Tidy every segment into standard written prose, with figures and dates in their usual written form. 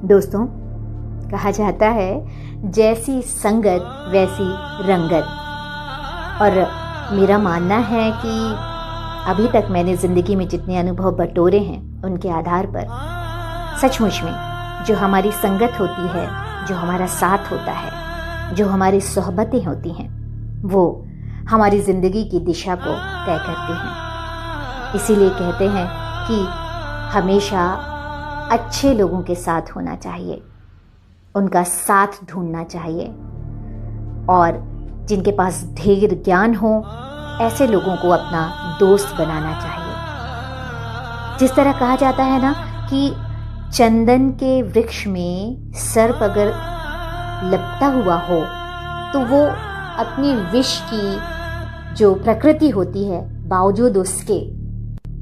दोस्तों, कहा जाता है जैसी संगत वैसी रंगत। और मेरा मानना है कि अभी तक मैंने ज़िंदगी में जितने अनुभव बटोरे हैं उनके आधार पर सचमुच में जो हमारी संगत होती है, जो हमारा साथ होता है, जो हमारी सोहबतें होती हैं, वो हमारी ज़िंदगी की दिशा को तय करती हैं। इसीलिए कहते हैं कि हमेशा अच्छे लोगों के साथ होना चाहिए, उनका साथ ढूंढना चाहिए और जिनके पास ढेर ज्ञान हो ऐसे लोगों को अपना दोस्त बनाना चाहिए। जिस तरह कहा जाता है ना कि चंदन के वृक्ष में सर्प अगर लपटा हुआ हो तो वो अपनी विष की जो प्रकृति होती है बावजूद उसके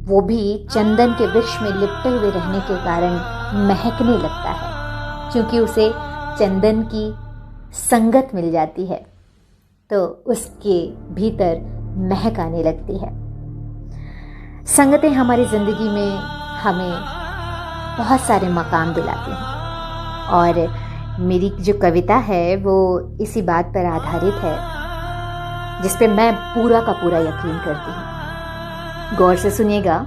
वो भी चंदन के वृक्ष में लिपटे हुए रहने के कारण महकने लगता है, क्योंकि उसे चंदन की संगत मिल जाती है तो उसके भीतर महक आने लगती है। संगतें हमारी ज़िंदगी में हमें बहुत सारे मकाम दिलाती हैं और मेरी जो कविता है वो इसी बात पर आधारित है जिस पे मैं पूरा का पूरा यकीन करती हूँ। गौर से सुनिएगा।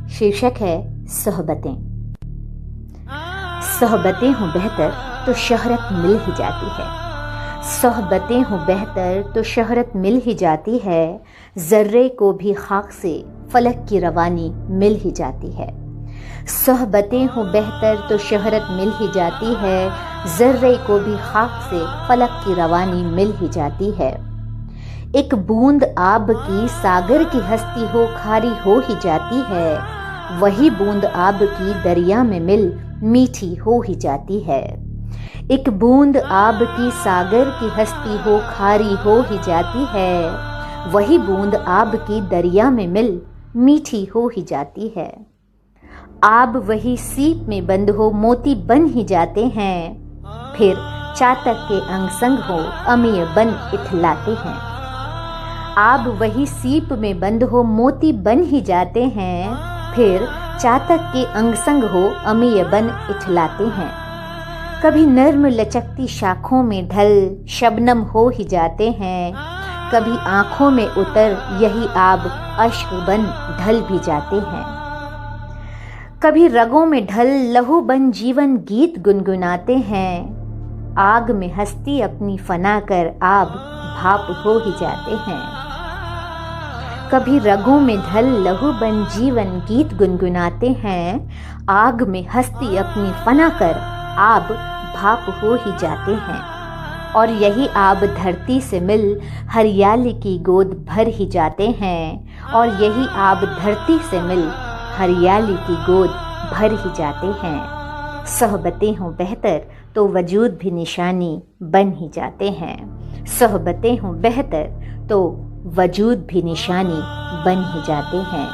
शीर्षक है सोहबतें। सोहबतें हों बेहतर तो शोहरत मिल ही जाती है। सोहबतें हों बेहतर तो शोहरत मिल ही जाती है। जर्रे को भी खाक से फलक की रवानी मिल ही जाती है। सोहबतें हों बेहतर तो शोहरत मिल ही जाती है। जर्रे को भी खाक से फलक की रवानी मिल ही जाती है। एक बूंद आब की सागर की हस्ती हो खारी हो ही जाती है। वही बूंद आब की दरिया में मिल मीठी हो ही जाती है। एक बूंद आब की सागर की हस्ती हो खारी हो ही जाती है। वही बूंद आब की दरिया में मिल मीठी हो ही जाती है। आब वही सीप में बंद हो मोती बन ही जाते हैं। फिर चातक के अंग संग हो अमीय बन इठलाते हैं। आब वही सीप में बंद हो मोती बन ही जाते हैं। फिर चातक के अंग संग हो अमीय बन इठलाते हैं। कभी नर्म लचकती शाखों में ढल शबनम हो ही जाते हैं। कभी आंखों में उतर यही आब अश्क बन ढल भी जाते हैं। कभी रगों में ढल लहू बन जीवन गीत गुनगुनाते हैं। आग में हस्ती अपनी फना कर आब भाप हो ही जाते हैं। कभी रगों में ढल लहू बन जीवन गीत गुनगुनाते हैं। आग में हस्ती अपनी फना कर आब भाप हो ही जाते हैं। और यही आब धरती से मिल हरियाली की गोद भर ही जाते हैं। और यही आब धरती से मिल हरियाली की गोद भर ही जाते हैं। सोहबतें हों बेहतर तो वजूद भी निशानी बन ही जाते हैं। सोहबतें हों बेहतर तो वजूद भी निशानी बन ही जाते हैं।